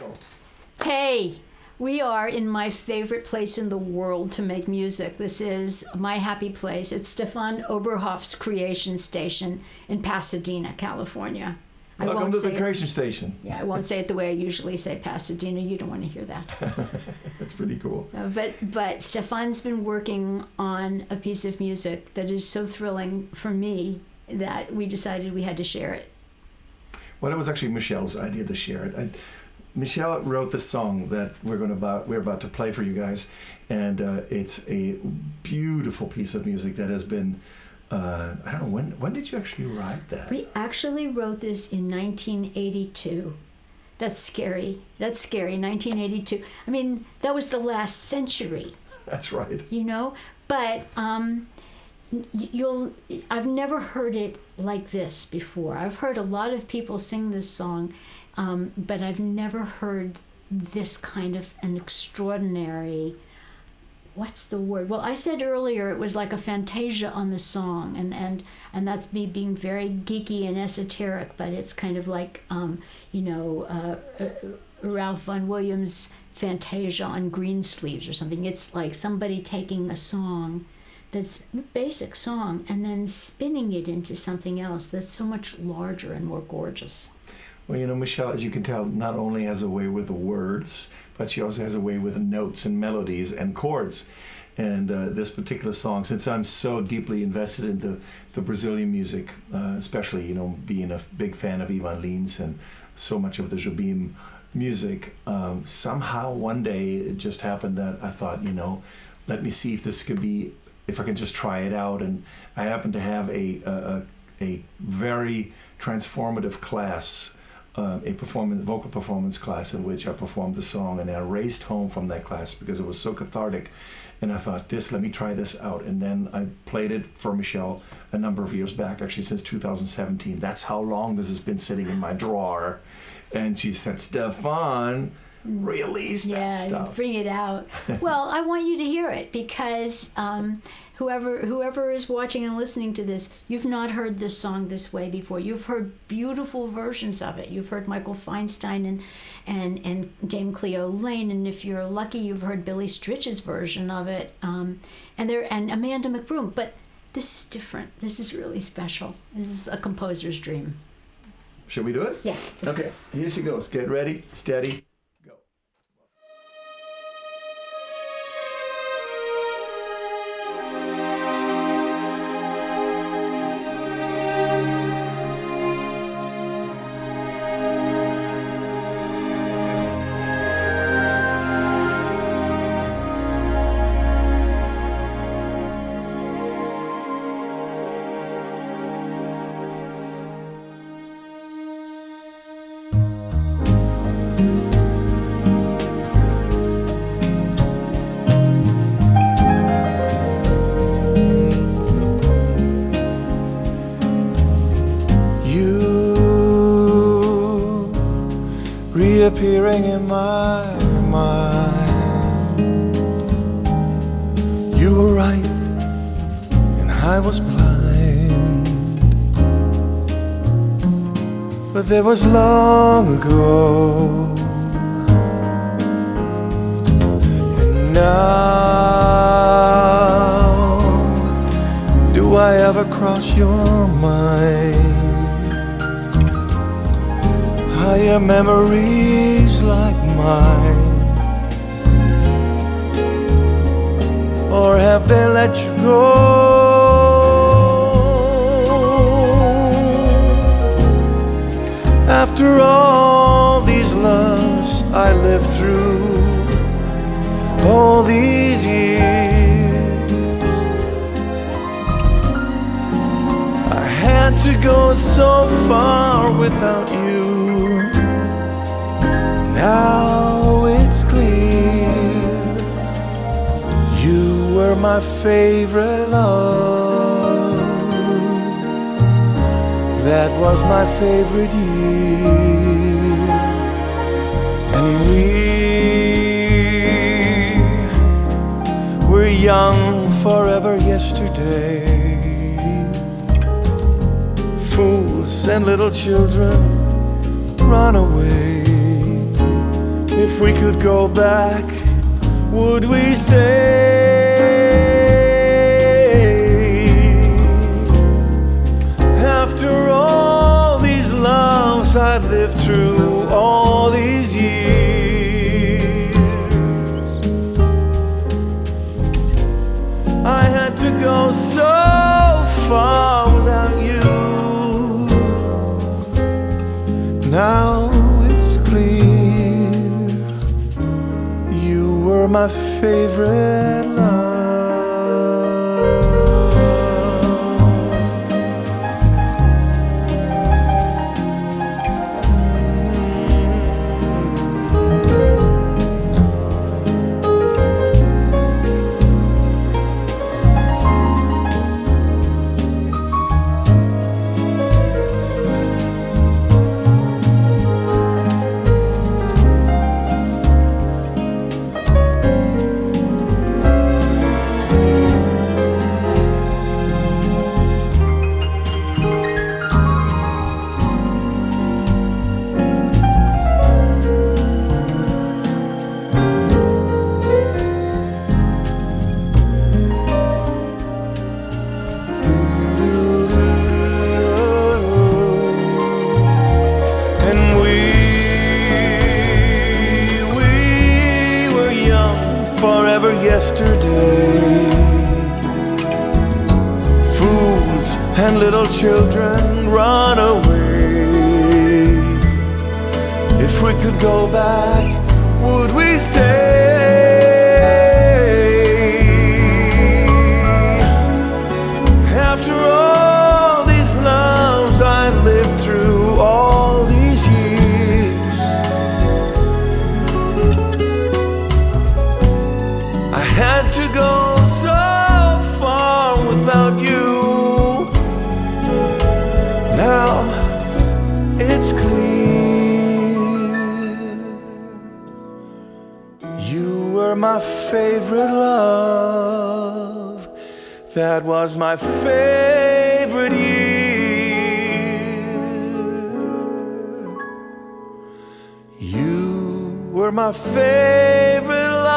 Go. Hey, we are in my favorite place in the world to make music. This is my happy place. It's Stephan Oberhoff's Creation Station in Pasadena, California. Welcome to the Creation Station. Yeah, I won't say it the way I usually say Pasadena. You don't want to hear that. That's pretty cool. But Stephan's been working on a piece of music that is so thrilling for me that we decided we had to share it. Well, it was actually Michele's idea to share it. Michele wrote this song that we're about to play for you guys, and it's a beautiful piece of music that has been. I don't know, when did you actually write that? We actually wrote this in 1982. That's scary. 1982. I mean, that was the last century. That's right. You know, but I've never heard it like this before. I've heard a lot of people sing this song, but I've never heard this kind of an extraordinary. What's the word? Well, I said earlier it was like a fantasia on the song, and that's me being very geeky and esoteric, but it's kind of like, Ralph Vaughan Williams' Fantasia on green sleeves or something. It's like somebody taking a song that's a basic song and then spinning it into something else that's so much larger and more gorgeous. Well, Michele, as you can tell, not only has a way with the words, but she also has a way with notes and melodies and chords. And this particular song, since I'm so deeply invested into the Brazilian music, especially, being a big fan of Ivan Lins and so much of the Jobim music, somehow one day it just happened that I thought, let me see if I can just try it out. And I happened to have a very transformative class, a vocal performance class in which I performed the song, and I raced home from that class because it was so cathartic, and I thought, let me try this out. And then I played it for Michele a number of years back, actually since 2017. That's how long this has been sitting in my drawer. And she said, Stephan, release that stuff. Yeah, bring it out. Well, I want you to hear it because whoever is watching and listening to this, you've not heard this song this way before. You've heard beautiful versions of it. You've heard Michael Feinstein and Dame Cleo Lane, and if you're lucky, you've heard Billy Stritch's version of it, and Amanda McBroom. But this is different. This is really special. This is a composer's dream. Should we do it? Yeah. Okay, here she goes. Get ready, steady. Reappearing in my mind. You were right, and I was blind. But that was long ago, and now do I ever cross your mind? Higher memories like mine, or have they let you go? After all these loves I lived through, all these years, I had to go so far without you. Now it's clear you were my favorite love. That was my favorite year, and we were young forever yesterday. Fools and little children run away. If we could go back, would we stay? After all these loves I've lived through all these years, I had to go so far without you. Now it's clear you were my favorite love. Yesterday, fools and little children run away. If we could go back, would we stay? After all these loves I lived through all these years, I had to go so far without you. Now it's clear you were my favorite love. That was my favorite year. You were my favorite love.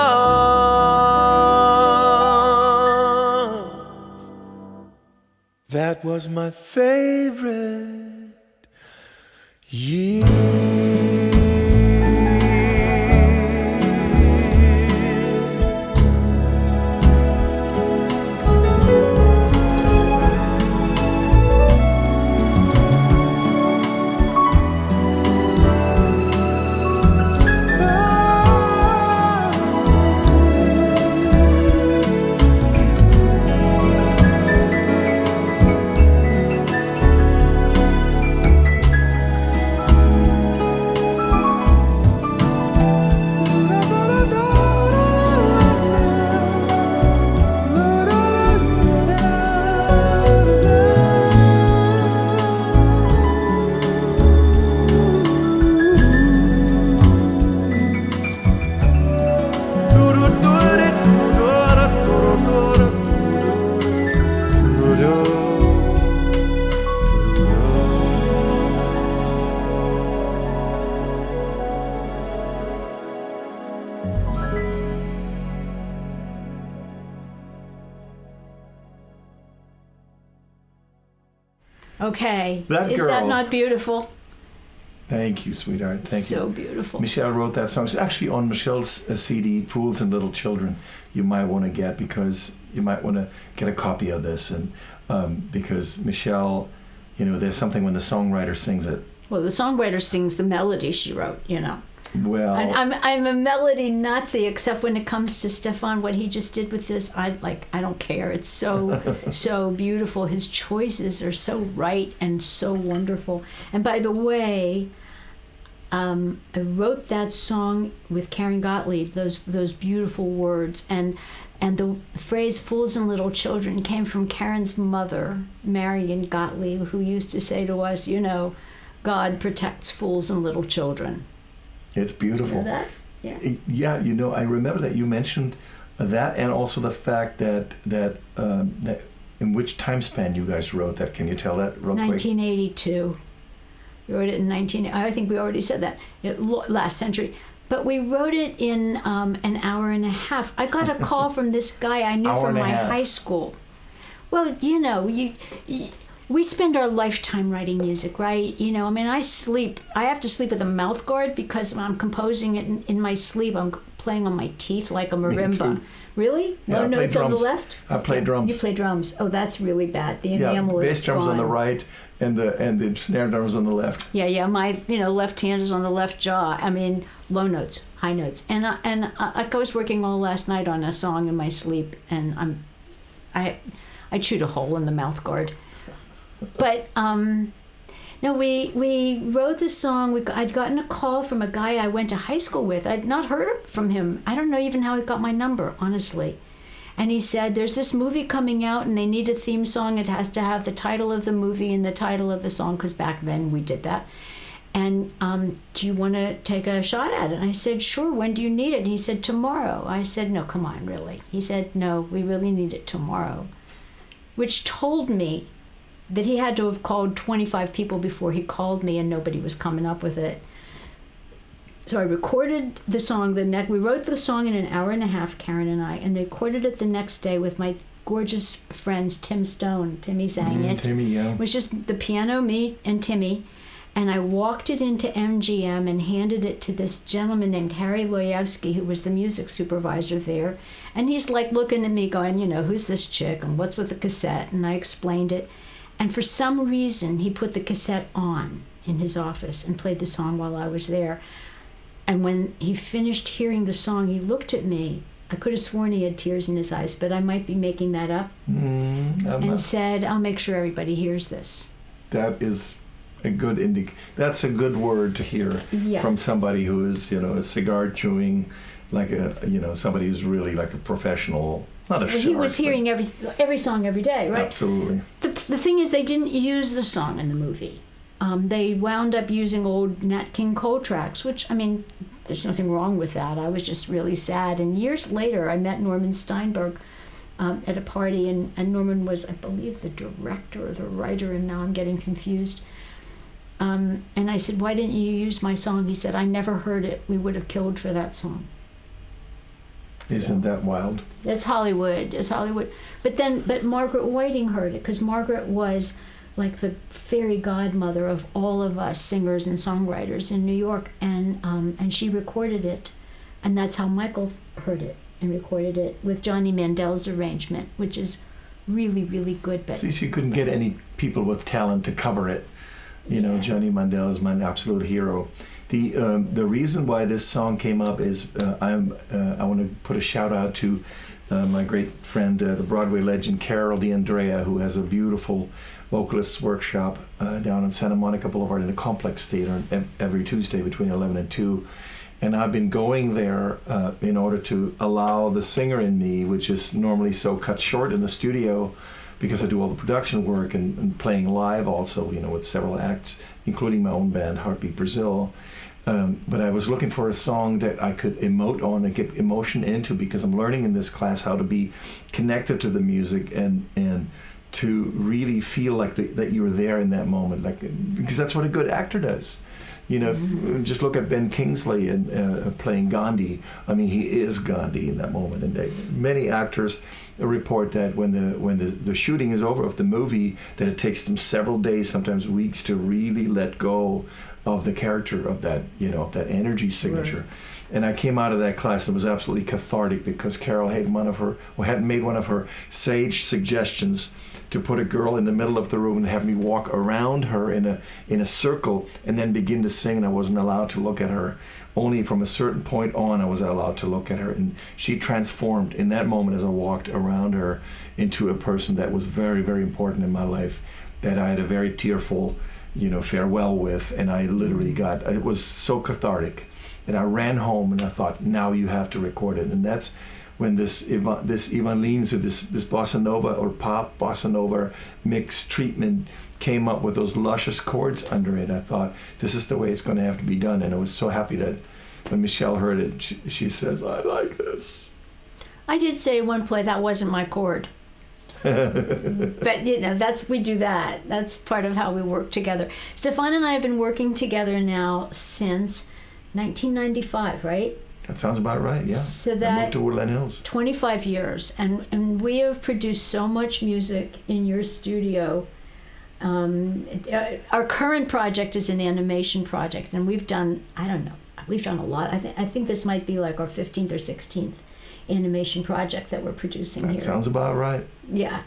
That was my favorite year. Okay. That Is girl. that not beautiful? Thank you, sweetheart. Thank you. So beautiful. Michele wrote that song. It's actually on Michelle's CD, Fools and Little Children. You might want to get, because you might want to get a copy of this, and because Michele, you know, there's something when the songwriter sings it. Well, the songwriter sings the melody she wrote, you know. Well, And I'm a melody Nazi, except when it comes to Stephan, what he just did with this, I don't care. It's so so beautiful. His choices are so right and so wonderful. And by the way, I wrote that song with Karen Gottlieb. Those beautiful words, and the phrase "fools and little children" came from Karen's mother, Marion Gottlieb, who used to say to us, you know, God protects fools and little children. it's beautiful. You know that? Yeah. Yeah, you know, I remember that you mentioned that, and also the fact that in which time span you guys wrote that. Can you tell that real quick? 1982. We wrote it in I think we already said that. Last century. but we wrote it in an hour and a half. I got a call from this guy I knew Hour from and a my half. high school. Well, you know, we spend our lifetime writing music, right? You know, I mean, I have to sleep with a mouth guard because when I'm composing it in my sleep, I'm playing on my teeth like a marimba. Really? Yeah, Low I play notes on the drums. left? I play drums. You play drums. Oh, that's really bad. The Yeah, enamel is bass drums on the gone. right and the snare drums on the left. Yeah. My left hand is on the left jaw. I mean, low notes, high notes, and I was working all last night on a song in my sleep, and I chewed a hole in the mouth guard. But no, we wrote this song. I'd gotten a call from a guy I went to high school with. I'd not heard from him. I don't know even how he got my number, honestly. And he said, there's this movie coming out and they need a theme song. It has to have the title of the movie and the title of the song, because back then we did that. And do you want to take a shot at it? And I said, sure, when do you need it? And he said, tomorrow. I said, no, come on, really? He said, no, we really need it tomorrow. Which told me that he had to have called 25 people before he called me and nobody was coming up with it. So I recorded the song we wrote the song in an hour and a half, Karen and I, and they recorded it the next day with my gorgeous friends, Tim Stone. Timmy sang it. Timmy, yeah. It was just the piano, me, and Timmy. And I walked it into MGM and handed it to this gentleman named Harry Loyevsky, who was the music supervisor there. And he's like looking at me going, you know, who's this chick and what's with the cassette? And I explained it. And for some reason, he put the cassette on in his office and played the song while I was there. And when he finished hearing the song, he looked at me. I could have sworn he had tears in his eyes, but I might be making that up. And said, I'll make sure everybody hears this. That is a good that's a good word to hear from somebody who is, you know, a cigar chewing, like somebody who's really like a professional. Not a shark. He was hearing every song every day, right? Absolutely. The thing is, they didn't use the song in the movie. They wound up using old Nat King Cole tracks, which, I mean, there's nothing wrong with that. I was just really sad. And years later, I met Norman Steinberg at a party, and Norman was, I believe, the director or the writer, and now I'm getting confused. And I said, why didn't you use my song? He said, I never heard it. We would have killed for that song. Isn't that wild? It's Hollywood. It's Hollywood. But Margaret Whiting heard it, because Margaret was like the fairy godmother of all of us singers and songwriters in New York, and she recorded it, and that's how Michael heard it and recorded it with Johnny Mandel's arrangement, which is really, really good. But see, she couldn't get any people with talent to cover it. You know, Johnny Mandel is my absolute hero. The reason why this song came up is I want to put a shout out to my great friend, the Broadway legend Carol D'Andrea, who has a beautiful vocalists workshop down on Santa Monica Boulevard in the Complex Theater every Tuesday between 11 and 2. And I've been going there in order to allow the singer in me, which is normally so cut short in the studio, because I do all the production work and playing live also, you know, with several acts, including my own band, Heartbeat Brazil. But I was looking for a song that I could emote on and get emotion into, because I'm learning in this class how to be connected to the music and to really feel like that you're there in that moment, like, because that's what a good actor does. You know, just look at Ben Kingsley and playing Gandhi. I mean, he is Gandhi in that moment. And many actors report that when the shooting is over of the movie, that it takes them several days, sometimes weeks, to really let go of the character of that, you know, that energy signature. Right. And I came out of that class and was absolutely cathartic, because Carol had made one of her sage suggestions to put a girl in the middle of the room and have me walk around her in a circle and then begin to sing. And I wasn't allowed to look at her. Only from a certain point on I was allowed to look at her. And she transformed in that moment as I walked around her into a person that was very, very important in my life, that I had a very tearful, you know, farewell with. And I literally it was so cathartic. And I ran home and I thought, now you have to record it. And that's when this Ivan Lins, this bossa nova or pop bossa nova mix treatment came up with those luscious chords under it. I thought, this is the way it's going to have to be done. And I was so happy that when Michele heard it, she says, I like this. I did say in one play that wasn't my chord. But, you know, we do that. That's part of how we work together. Stephan and I have been working together now since 1995, right? That sounds about right, yeah. So I that moved to Woodland Hills. 25 years, and we have produced so much music in your studio. Our current project is an animation project, and we've done, I don't know, we've done a lot. I think this might be like our 15th or 16th animation project that we're producing here. That sounds about right. Yeah.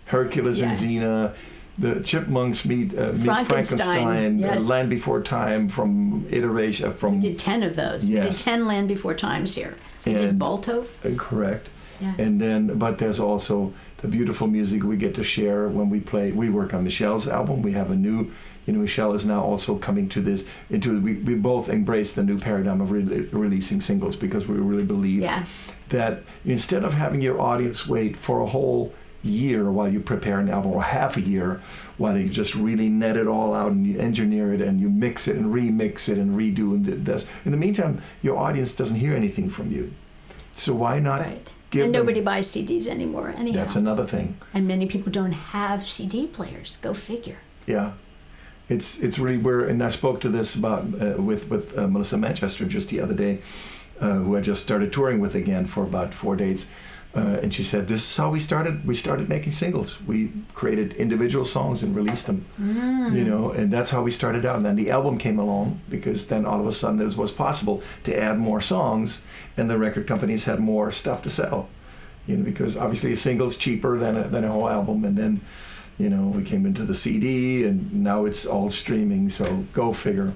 Hercules and Xena, the Chipmunks meet Frankenstein, yes. Land Before Time from iteration from. We did 10 of those. Yes. We did 10 Land Before Times here. We did And- Balto. Correct. Yeah. And then, but there's also the beautiful music we get to share when we play. We work on Michele's album. We have a new, Michele is now also coming to this. We both embrace the new paradigm of releasing singles because we really believe that instead of having your audience wait for a whole year while you prepare an album, or half a year while you just really net it all out and you engineer it and you mix it and remix it and redo and this. In the meantime, your audience doesn't hear anything from you. So why not give And them? nobody buys CDs anymore anyhow. That's another thing. And many people don't have CD players. Go figure. Yeah. It's really where, and I spoke to this about with Melissa Manchester just the other day, who I just started touring with again for about 4 days. And she said, this is how we started. We started making singles. We created individual songs and released them, and that's how we started out. And then the album came along because then all of a sudden it was possible to add more songs, and the record companies had more stuff to sell, because obviously a single's cheaper than a whole album. And then, we came into the CD, and now it's all streaming. So go figure.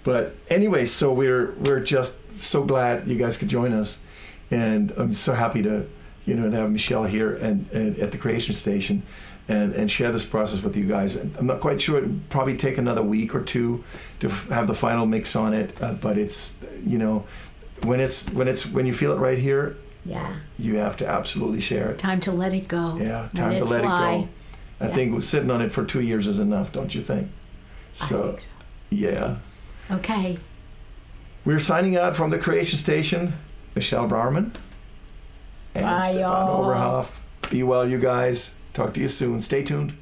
But anyway, so we're just so glad you guys could join us, and I'm so happy to to have Michele here and at the Creation Station and share this process with you guys. And I'm not quite sure, it'll probably take another week or two to have the final mix on it, but it's when you feel it right here, you have to absolutely share it. Time to let it go. Yeah, time to let it go. I think sitting on it for 2 years is enough, don't you think? I think so. Yeah. Okay. We're signing out from the Creation Station. Michele Brourman and Bye, Stephan y'all. Oberhoff. Be well, you guys. Talk to you soon. Stay tuned.